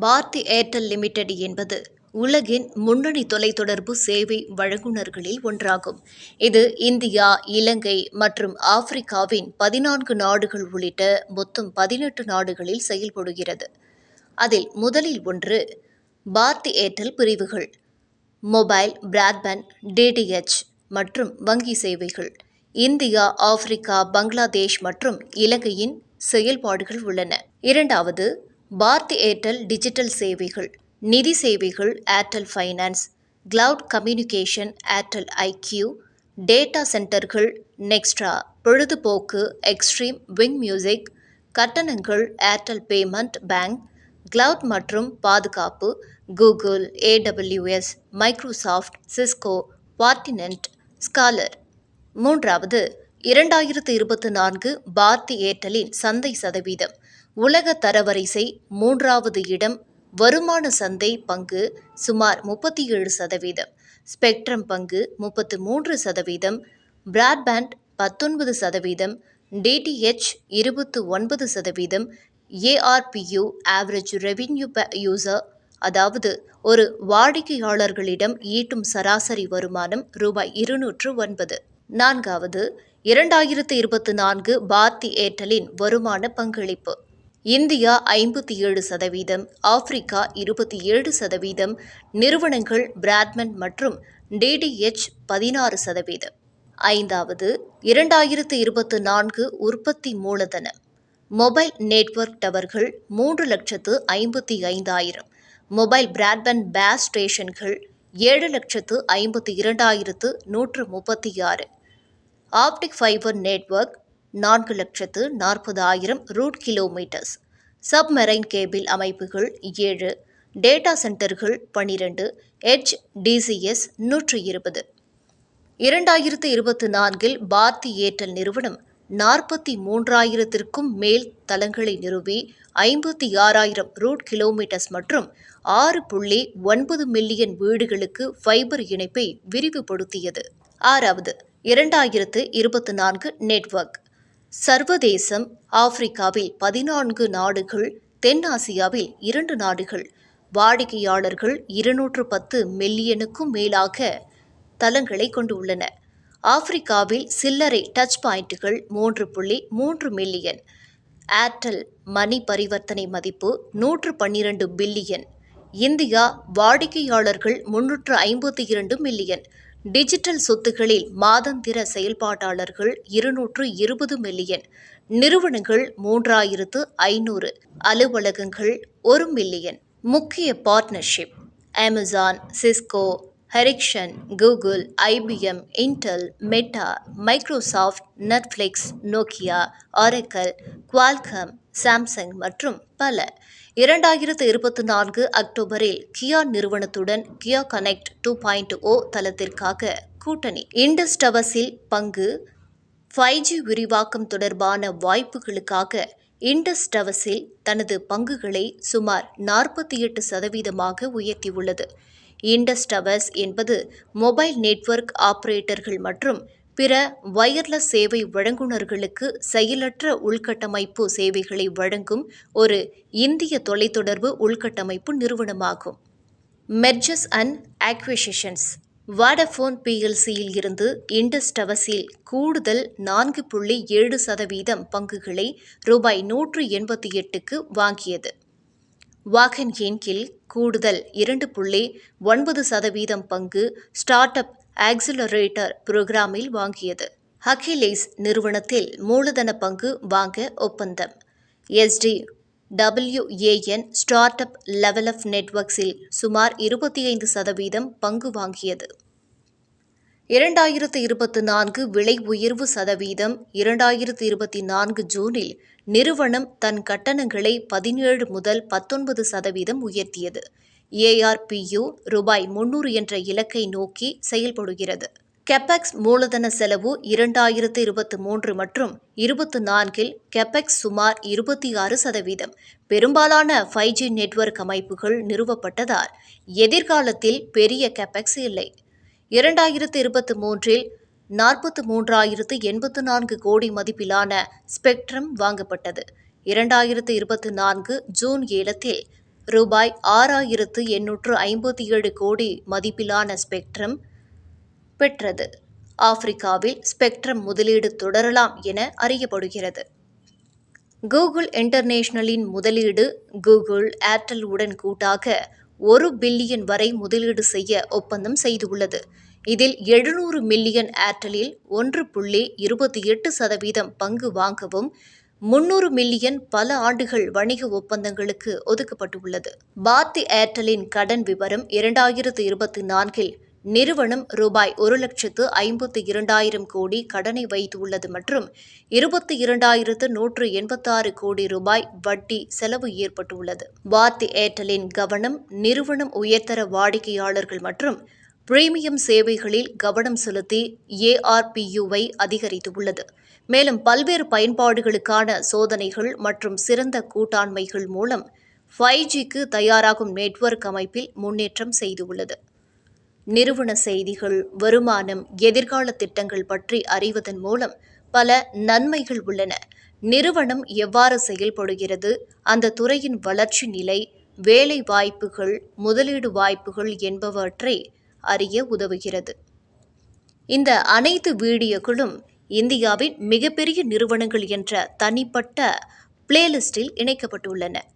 Bharathi Airtel limited என்பது உலகின் முன்னணி தொலைத்தொடர்பு சேவை வழங்குநர்களில் ஒன்றாகும். இது இந்தியா, இலங்கை மற்றும் ஆப்பிரிக்காவின் 14 நாடுகள் உள்ளிட்ட மொத்தம் 18 நாடுகளில் செயல்படுகிறது. அதில் முதலில் ஒன்று பாரதி ஏர்டெல் பிரிவுகள். மொபைல், பிராட்பேண்ட், டிடிஎச் மற்றும் வங்கி சேவைகள். இந்தியா, ஆப்பிரிக்கா, பங்களாதேஷ் மற்றும் இலங்கையின் செயல்பாடுகள் உள்ளன. இரண்டாவது, பாரதி ஏர்டெல் டிஜிட்டல் சேவைகள். நிதி சேவைகள் Airtel finance, cloud communication Airtel IQ, data சென்டர்கள் நெக்ஸ்ட்ரா, பொழுதுபோக்கு எக்ஸ்ட்ரீம் விங் மியூசிக், கட்டணங்கள் ஏர்டெல் பேமெண்ட் பேங்க், கிளவுட் மற்றும் பாதுகாப்பு கூகுள், AWS, மைக்ரோசாஃப்ட், சிஸ்கோ, பார்ட்டினென்ட், ஸ்காலர். மூன்றாவது, 2024 பாரதி ஏர்டெல்லின் சந்தை சதவீதம். உலக தரவரிசை 3வது இடம். வருமான சந்தை பங்கு சுமார் 37%. ஸ்பெக்ட்ரம் பங்கு 33%. Broadband 19%. DTH 29%. ARPU average revenue per user, அதாவது ஒரு வாடிக்கையாளர்களிடம் ஈட்டும் சராசரி வருமானம் ரூபாய் 209. நான்காவது, 2024 பாரதி ஏர்டெல்லின் வருமான பங்களிப்பு. இந்தியா 57%, ஆப்பிரிக்கா 27%, நிறுவனங்கள் பிராட்பேண்ட் மற்றும் டிடிஎச் 16%. ஐந்தாவது, 2024 உற்பத்தி மூலதனம். மொபைல் நெட்வொர்க் டவர்கள் 3,55,000, மொபைல் பிராட்பேண்ட் பேஸ் ஸ்டேஷன்கள் 7,52,136, optic fibre network 4,40,000 route kilometres, submarine cable அமைப்புகள் 7, டேட்டா சென்டர்கள் 12, எட்ஜ் டிசிஎஸ் 120. 2024 பாரதி ஏர்டெல் நிறுவனம் 43,000க்கும் மேல் தளங்களை நிறுவி 56,000 ரூட் கிலோமீட்டர்ஸ் மற்றும் 6.9 மில்லியன் வீடுகளுக்கு ஃபைபர் இணைப்பை விரிவுபடுத்தியது. ஆறாவது, 2024 நெட்வொர்க். சர்வதேசம். ஆப்பிரிக்காவில் 14 நாடுகள், தென்னாசியாவில் 2 நாடுகள். வாடிக்கையாளர்கள் 210 மில்லியனுக்கும் மேலாக தளங்களை கொண்டுள்ளன. ஆப்பிரிக்காவில் சில்லறை டச் பாயிண்டுகள் 3.3 மில்லியன். ஏர்டெல் மணி பரிவர்த்தனை மதிப்பு 112 பில்லியன். இந்தியா வாடிக்கையாளர்கள் 352 மில்லியன். டிஜிட்டல் சொத்துகளில் மாதாந்திர செயல்பாட்டாளர்கள் 220 மில்லியன். நிறுவனங்கள் 3,500. அலுவலகங்கள் 1 மில்லியன். முக்கிய partnership: Amazon, Cisco, Ericsson, Google, IBM, Intel, Meta, Microsoft, Netflix, Nokia, Oracle, Qualcomm, Samsung மற்றும் பல. 2024 அக்டோபரில் கியா நிறுவனத்துடன் கியா கனெக்ட் 2.0 தளத்திற்காக கூட்டணி. இண்டஸ் டவர்ஸில் பங்கு. 5G விரிவாக்கம் தொடர்பான வாய்ப்புகளுக்காக இண்டஸ் டவர்ஸில் தனது பங்குகளை சுமார் 48% உயர்த்தியுள்ளது. இண்டஸ் டவர்ஸ் என்பது மொபைல் நெட்வொர்க் ஆபரேட்டர்கள் மற்றும் பிற வயர்லெஸ் சேவை வழங்குநர்களுக்கு செயலற்ற உள்கட்டமைப்பு சேவைகளை வழங்கும் ஒரு இந்திய தொலைத்தொடர்பு உள்கட்டமைப்பு நிறுவனமாகும். Mergers and acquisitions. வோடஃபோன் PLCயில் இருந்து இண்டஸ் டவர்ஸில் கூடுதல் 4.7% பங்குகளை ரூபாய் 188க்கு வாங்கியது. வாகன் இன்கில் கூடுதல் 2.9% பங்கு ஸ்டார்ட் அப் ஆக்சிலரேட்டர் புரோகிராமில் வாங்கியது. அகிலேஸ் நிறுவனத்தில் மூலதன பங்கு வாங்க ஒப்பந்தம். SDWAN ஸ்டார்ட் அப் லெவல் நெட்வொர்க்ஸில் சுமார் 25% பங்கு வாங்கியது. 2024 விலை உயர்வு சதவீதம். 2024 ஜூனில் நிறுவனம் தன் கட்டணங்களை 17 முதல் 19% உயர்த்தியது. ARPU ரூபாய் 300 என்ற இலக்கை நோக்கி செயல்படுகிறது. கெபெக்ஸ் மூலதன செலவு 2023 மற்றும் 24 கெபெக்ஸ் சுமார் 26%. பெரும்பாலான 5G நெட்வொர்க் அமைப்புகள் நிறுவப்பட்டதால் எதிர்காலத்தில் பெரிய கெபெக்ஸ் இல்லை. 2023 43,084 கோடி மதிப்பிலான ஸ்பெக்ட்ரம் வாங்கப்பட்டது. 2024 ஜூன் 7 ரூபாய் 6,857 கோடி மதிப்பிலான ஸ்பெக்ட்ரம் பெற்றது. ஆப்பிரிக்காவில் ஸ்பெக்ட்ரம் முதலீடு தொடரலாம் என அறியப்படுகிறது. கூகுள் இன்டர்நேஷனலின் முதலீடு கூகுள், ஏர்டெல் உடன் கூட்டாக 1 பில்லியன் வரை முதலீடு செய்ய ஒப்பந்தம் செய்துள்ளது. இதில் 700 மில்லியன் ஏர்டெல்லில் 1.28% பங்கு வாங்கவும் 300 மில்லியன் பல ஆண்டுகள் வணிக ஒப்பந்தங்களுக்கு ஒதுக்கப்பட்டுள்ளது. பாரதி ஏர்டெல்லின் கடன் விவரம் 2024 நிறுவனம் ரூபாய் 1,52,000 கோடி கடனை வைத்துள்ளது மற்றும் 22,186 கோடி ரூபாய் வட்டி செலவு ஏற்பட்டுள்ளது. பாரதி ஏர்டெல்லின் கவனம் நிறுவனம் உயர்தர வாடிக்கையாளர்கள் மற்றும் பிரீமியம் சேவைகளில் கவனம் செலுத்தி ARPU-வை அதிகரித்துள்ளது. மேலும் பல்வேறு பயன்பாடுகளுக்கான சோதனைகள் மற்றும் சிறந்த கூட்டாண்மைகள் மூலம் 5G-க்கு தயாராகும் நெட்வொர்க் அமைப்பில் முன்னேற்றம் செய்துள்ளது. நிறுவன செய்திகள், வருமானம், எதிர்கால திட்டங்கள் பற்றி அறிவதன் மூலம் பல நன்மைகள் உள்ளன. நிறுவனம் எவ்வாறு செயல்படுகிறது, அந்த துறையின் வளர்ச்சி நிலை, வேலை வாய்ப்புகள், முதலீடு வாய்ப்புகள் என்பவற்றை அறிய உதவுகிறது. இந்த அனைத்து வீடியோக்களும் இந்தியாவின் மிகப்பெரிய நிறுவனங்கள் என்ற தனிப்பட்ட பிளேலிஸ்டில் இணைக்கப்பட்டுள்ளன.